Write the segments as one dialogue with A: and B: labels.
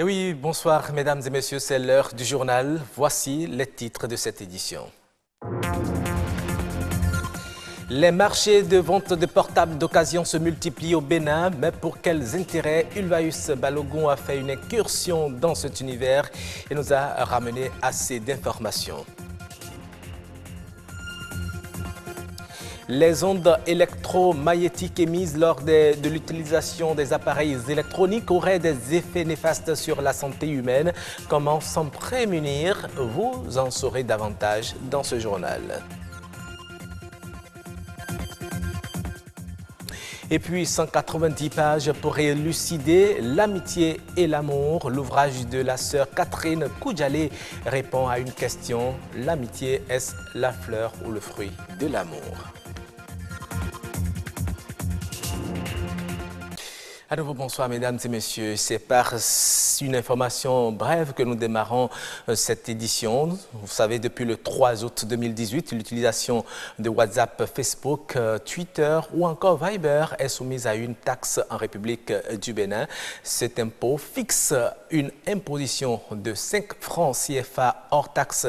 A: Et oui, bonsoir mesdames et messieurs, c'est l'heure du journal. Voici les titres de cette édition. Les marchés de vente de portables d'occasion se multiplient au Bénin, mais pour quels intérêts? Ulvaeus Balogun a fait une incursion dans cet univers et nous a ramené assez d'informations. Les ondes électromagnétiques émises lors de l'utilisation des appareils électroniques auraient des effets néfastes sur la santé humaine. Comment s'en prémunir? Vous en saurez davantage dans ce journal. Et puis 190 pages pour élucider l'amitié et l'amour. L'ouvrage de la sœur Catherine Koudjalé répond à une question. L'amitié, est-ce la fleur ou le fruit de l'amour? À nouveau, bonsoir mesdames et messieurs. C'est par une information brève que nous démarrons cette édition. Vous savez, depuis le 3 août 2018, l'utilisation de WhatsApp, Facebook, Twitter ou encore Viber est soumise à une taxe en République du Bénin. Cet impôt fixe une imposition de 5 francs CFA hors taxe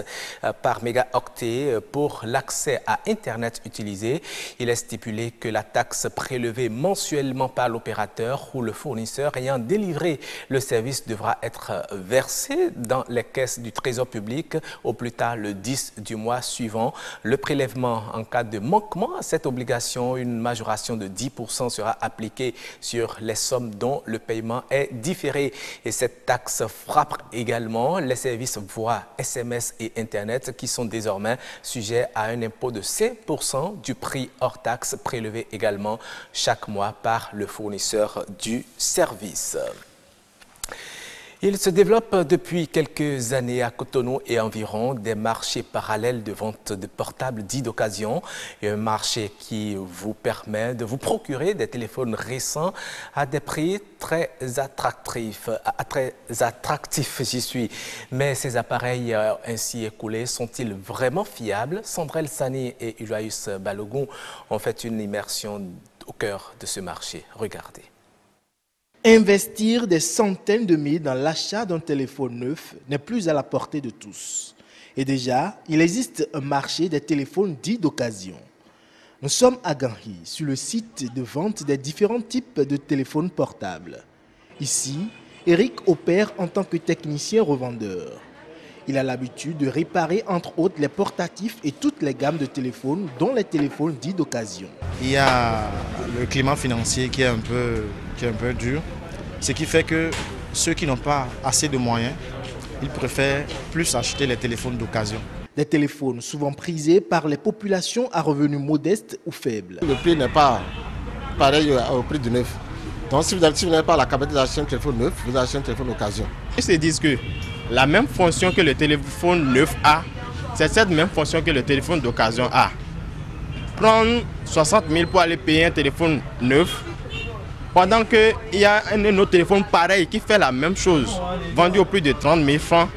A: par mégaoctet pour l'accès à Internet utilisé. Il est stipulé que la taxe prélevée mensuellement par l'opérateur ou le fournisseur ayant délivré le service devra être versé dans les caisses du Trésor public au plus tard le 10 du mois suivant. Le prélèvement en cas de manquement à cette obligation, une majoration de 10% sera appliquée sur les sommes dont le paiement est différé. Et cette taxe frappe également les services voix, SMS et Internet qui sont désormais sujets à un impôt de 5% du prix hors taxe prélevé également chaque mois par le fournisseur du service. Il se développe depuis quelques années à Cotonou et environ des marchés parallèles de vente de portables dits d'occasion. Un marché qui vous permet de vous procurer des téléphones récents à des prix très attractifs. J'y suis. Mais ces appareils ainsi écoulés sont-ils vraiment fiables? Sandrel Sani et Ulvaeus Balogun ont fait une immersion au cœur de ce marché. Regardez.
B: Investir des centaines de milliers dans l'achat d'un téléphone neuf n'est plus à la portée de tous. Et déjà, il existe un marché des téléphones dits d'occasion. Nous sommes à Ganhi, sur le site de vente des différents types de téléphones portables. Ici, Eric opère en tant que technicien revendeur. Il a l'habitude de réparer entre autres les portatifs et toutes les gammes de téléphones, dont les téléphones dits d'occasion.
C: Il y a le climat financier qui est un peu dur, ce qui fait que ceux qui n'ont pas assez de moyens, ils préfèrent plus acheter les téléphones d'occasion.
B: Des téléphones souvent prisés par les populations à revenus modestes ou faibles.
D: Le prix n'est pas pareil au prix du neuf. Donc si vous n'avez pas la capacité d'acheter un téléphone neuf, vous achetez un téléphone d'occasion.
E: Ils se disent que la même fonction que le téléphone neuf a, c'est cette même fonction que le téléphone d'occasion a. Prendre 60 000 pour aller payer un téléphone neuf, pendant qu'il y a un autre téléphone pareil qui fait la même chose, vendu au prix de 30 000 francs.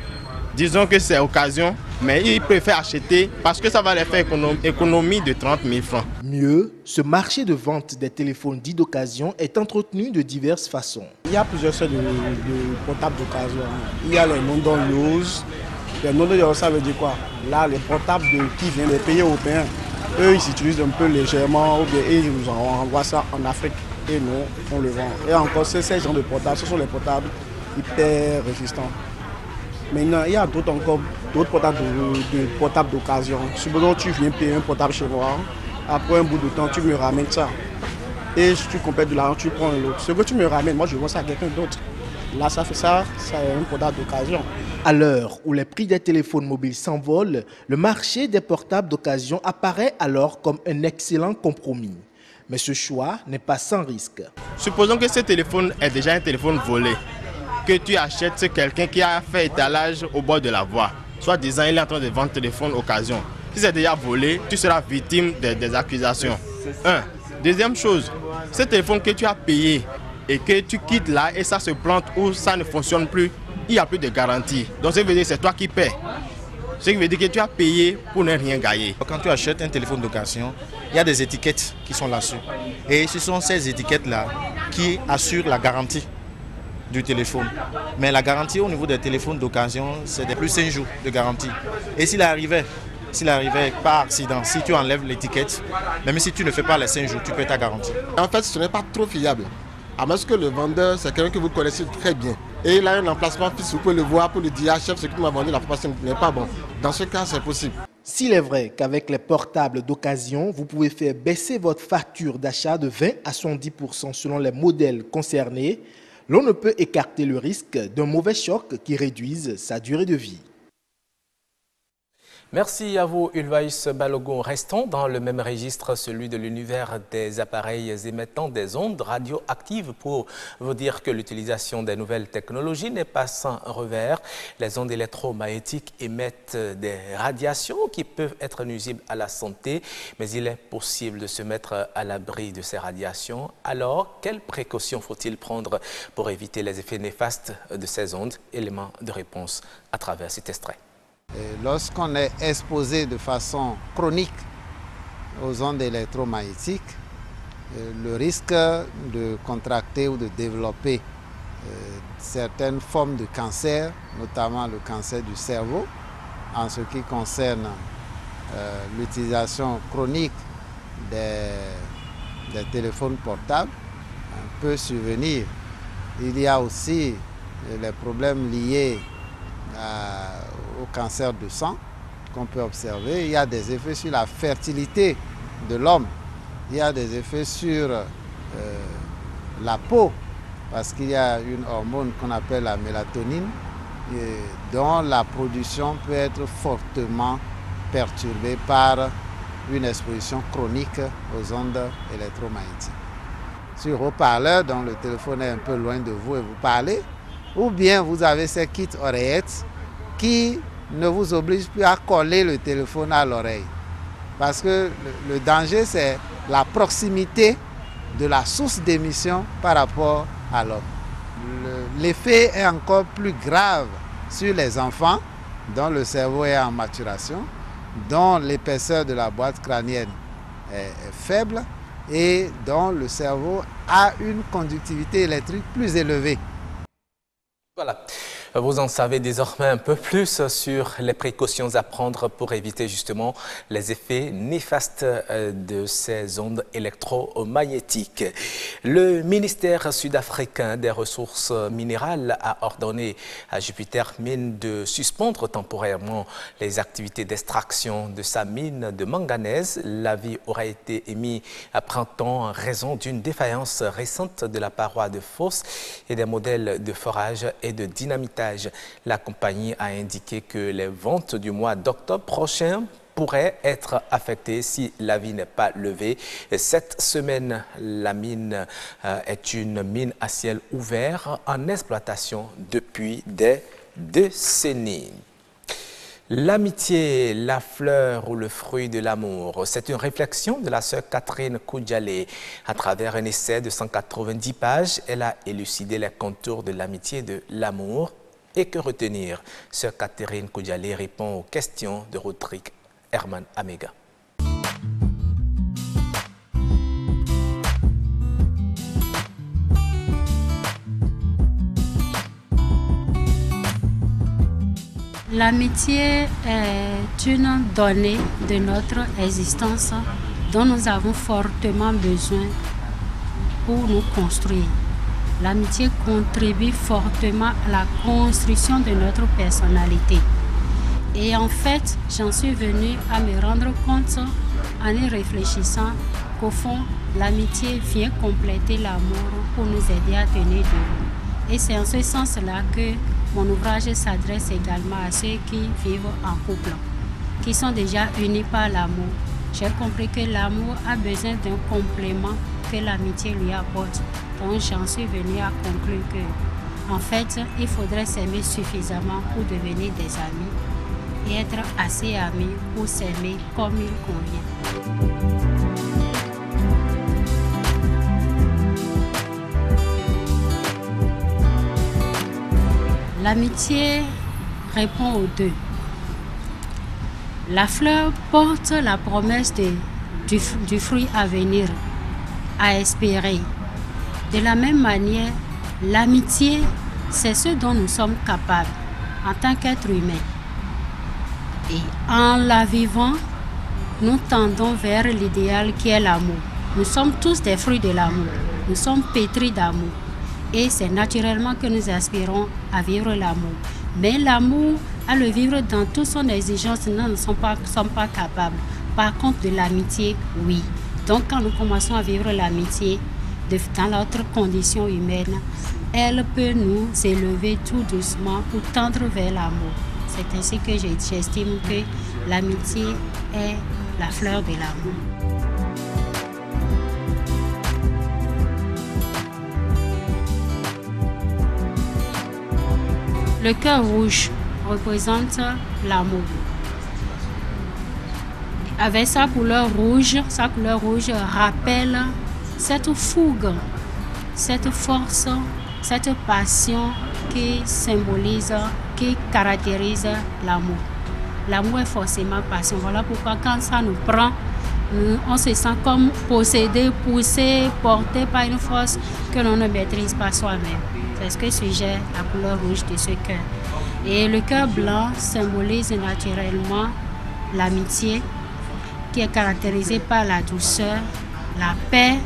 E: Disons que c'est occasion, mais ils préfèrent acheter parce que ça va les faire économie de 30 000 francs.
B: Mieux, ce marché de vente des téléphones dits d'occasion est entretenu de diverses façons.
F: Il y a plusieurs sortes de portables d'occasion. Il y a les non-dons loose. Les non-dons, ça veut dire quoi? Là, les portables qui viennent des pays européens, eux, ils utilisent un peu légèrement, ou bien ils nous envoient ça en Afrique et nous, on le vend. Et encore, ces genres de portables, ce sont les portables hyper résistants. Maintenant, il y a d'autres portables d'occasion. Supposons que tu viens payer un portable chez moi, après un bout de temps, tu me ramènes ça. Et tu complètes de l'argent, tu prends l'autre. Ce que tu me ramènes, moi je vends ça à quelqu'un d'autre. Là, ça fait ça, c'est un portable d'occasion.
B: À l'heure où les prix des téléphones mobiles s'envolent, le marché des portables d'occasion apparaît alors comme un excellent compromis. Mais ce choix n'est pas sans risque.
E: Supposons que ce téléphone est déjà un téléphone volé, que tu achètes, c'est quelqu'un qui a fait étalage au bord de la voie. Soit disant, il est en train de vendre téléphone occasion. Si c'est déjà volé, tu seras victime des accusations. Deuxième chose, ce téléphone que tu as payé et que tu quittes là et ça se plante ou ça ne fonctionne plus, il n'y a plus de garantie. Donc ça veut dire que c'est toi qui paies. Ce qui veut dire que tu as payé pour ne rien gagner.
C: Quand tu achètes un téléphone d'occasion, il y a des étiquettes qui sont là-dessus. Et ce sont ces étiquettes-là qui assurent la garantie. du téléphone. Mais la garantie au niveau des téléphones d'occasion, c'est de plus 5 jours de garantie. Et s'il arrivait par accident, si tu enlèves l'étiquette, même si tu ne fais pas les 5 jours, tu peux ta garantie.
D: En fait, ce n'est pas trop fiable. À moins que le vendeur, c'est quelqu'un que vous connaissez très bien. Et il a un emplacement fixe, vous pouvez le voir pour lui dire, ah chef, ce que tu m'as vendu la fois passée n'est pas bon. Dans ce cas, c'est possible.
B: S'il est vrai qu'avec les portables d'occasion, vous pouvez faire baisser votre facture d'achat de 20 à 70% selon les modèles concernés, l'on ne peut écarter le risque d'un mauvais choc qui réduise sa durée de vie.
A: Merci à vous, Ulvaïs Balogun. Restons dans le même registre, celui de l'univers des appareils émettant des ondes radioactives, pour vous dire que l'utilisation des nouvelles technologies n'est pas sans revers. Les ondes électromagnétiques émettent des radiations qui peuvent être nuisibles à la santé, mais il est possible de se mettre à l'abri de ces radiations. Alors, quelles précautions faut-il prendre pour éviter les effets néfastes de ces ondes? Élément de réponse à travers cet extrait.
G: Lorsqu'on est exposé de façon chronique aux ondes électromagnétiques, le risque de contracter ou de développer certaines formes de cancer, notamment le cancer du cerveau, en ce qui concerne l'utilisation chronique des téléphones portables, peut survenir. Il y a aussi les problèmes liés au cancer du sang qu'on peut observer. Il y a des effets sur la fertilité de l'homme. Il y a des effets sur la peau, parce qu'il y a une hormone qu'on appelle la mélatonine, dont la production peut être fortement perturbée par une exposition chronique aux ondes électromagnétiques. Sur haut-parleur, dont le téléphone est un peu loin de vous et vous parlez, ou bien vous avez ces kits oreillettes qui ne vous obligent plus à coller le téléphone à l'oreille. Parce que le danger, c'est la proximité de la source d'émission par rapport à l'homme. L'effet est encore plus grave sur les enfants dont le cerveau est en maturation, dont l'épaisseur de la boîte crânienne est faible et dont le cerveau a une conductivité électrique plus élevée.
A: Voilà, vous en savez désormais un peu plus sur les précautions à prendre pour éviter justement les effets néfastes de ces ondes électromagnétiques. Le ministère sud-africain des ressources minérales a ordonné à Jupiter Mines de suspendre temporairement les activités d'extraction de sa mine de manganèse. L'avis aurait été émis à printemps en raison d'une défaillance récente de la paroi de fosse et des modèles de forage et de dynamitage. La compagnie a indiqué que les ventes du mois d'octobre prochain pourraient être affectées si l'avis n'est pas levé. Cette semaine, la mine est une mine à ciel ouvert en exploitation depuis des décennies. L'amitié, la fleur ou le fruit de l'amour, c'est une réflexion de la sœur Catherine Koudjalé. À travers un essai de 190 pages, elle a élucidé les contours de l'amitié et de l'amour. Et que retenir? Sœur Catherine Koudjalé répond aux questions de Rodrigue Herman Amega.
H: L'amitié est une donnée de notre existence dont nous avons fortement besoin pour nous construire. L'amitié contribue fortement à la construction de notre personnalité. Et en fait, j'en suis venue à me rendre compte en y réfléchissant qu'au fond, l'amitié vient compléter l'amour pour nous aider à tenir debout. Et c'est en ce sens-là que mon ouvrage s'adresse également à ceux qui vivent en couple, qui sont déjà unis par l'amour. J'ai compris que l'amour a besoin d'un complément que l'amitié lui apporte. Donc j'en suis venue à conclure que, en fait, il faudrait s'aimer suffisamment pour devenir des amis et être assez amis pour s'aimer comme il convient. L'amitié répond aux deux. La fleur porte la promesse du fruit à venir, à espérer. De la même manière, l'amitié c'est ce dont nous sommes capables en tant qu'êtres humains. Et en la vivant, nous tendons vers l'idéal qui est l'amour. Nous sommes tous des fruits de l'amour. Nous sommes pétris d'amour. Et c'est naturellement que nous aspirons à vivre l'amour. Mais l'amour, à le vivre dans toute son exigence, nous ne sommes pas capables. Par contre, de l'amitié, oui. Donc, quand nous commençons à vivre l'amitié dans notre condition humaine, elle peut nous élever tout doucement pour tendre vers l'amour. C'est ainsi que j'estime que l'amitié est la fleur de l'amour. Le cœur rouge représente l'amour. Avec sa couleur rouge rappelle cette fougue, cette force, cette passion qui symbolise, qui caractérise l'amour. L'amour est forcément passion. Voilà pourquoi quand ça nous prend, on se sent comme possédé, poussé, porté par une force que l'on ne maîtrise pas soi-même. C'est ce que suggère la couleur rouge de ce cœur. Et le cœur blanc symbolise naturellement l'amitié qui est caractérisée par la douceur, la paix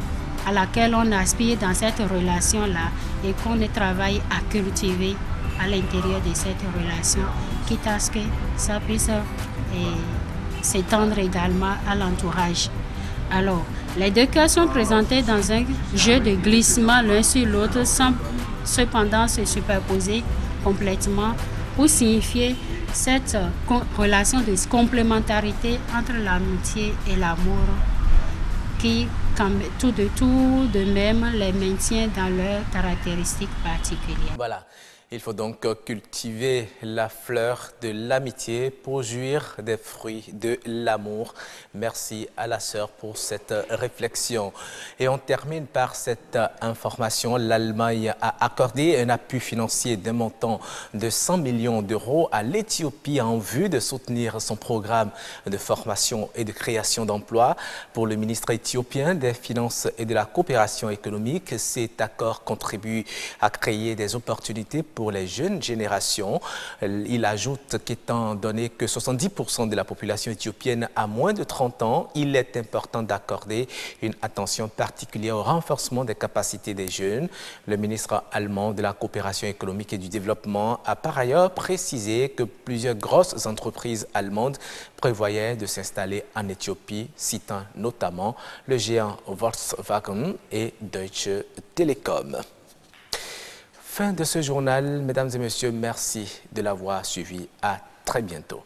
H: à laquelle on aspire dans cette relation-là et qu'on travaille à cultiver à l'intérieur de cette relation, quitte à ce que ça puisse s'étendre également à l'entourage. Alors, les deux cœurs sont présentés dans un jeu de glissement l'un sur l'autre sans cependant se superposer complètement pour signifier cette relation de complémentarité entre l'amitié et l'amour qui, tout de même, les maintient dans leurs caractéristiques particulières.
A: Voilà. Il faut donc cultiver la fleur de l'amitié pour jouir des fruits de l'amour. Merci à la sœur pour cette réflexion. Et on termine par cette information. L'Allemagne a accordé un appui financier d'un montant de 100 millions d'euros à l'Éthiopie en vue de soutenir son programme de formation et de création d'emplois. Pour le ministre éthiopien des Finances et de la Coopération économique, cet accord contribue à créer des opportunités pour les jeunes générations. Il ajoute qu'étant donné que 70% de la population éthiopienne a moins de 30 ans, il est important d'accorder une attention particulière au renforcement des capacités des jeunes. Le ministre allemand de la Coopération économique et du développement a par ailleurs précisé que plusieurs grosses entreprises allemandes prévoyaient de s'installer en Éthiopie, citant notamment le géant Volkswagen et Deutsche Telekom. Fin de ce journal. Mesdames et messieurs, merci de l'avoir suivi. À très bientôt.